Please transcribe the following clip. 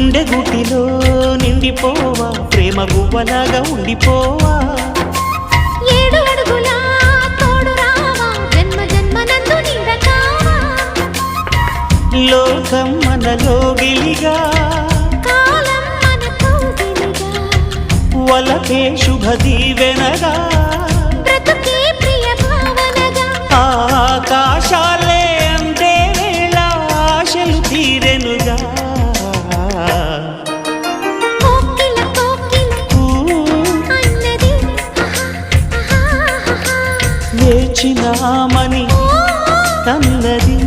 గుండె గుటిలో నిండిపోవా ప్రేమ గువ్వలాగా ఉండిపోవా 7 అడుగుల తోడు రావా జన్మ జన్మ నందు నీడకావా లోకం మనలో గిలిగా కాలం మనతో గిలిగా వలకే శుభ దీవెనగా బ్రతుకే ప్రియ భావనగా ఆకాశాలే అందే వేళ ఆశలు తీరెనుగా కోకిల కోకిల అన్నది వేచినామని తన్నది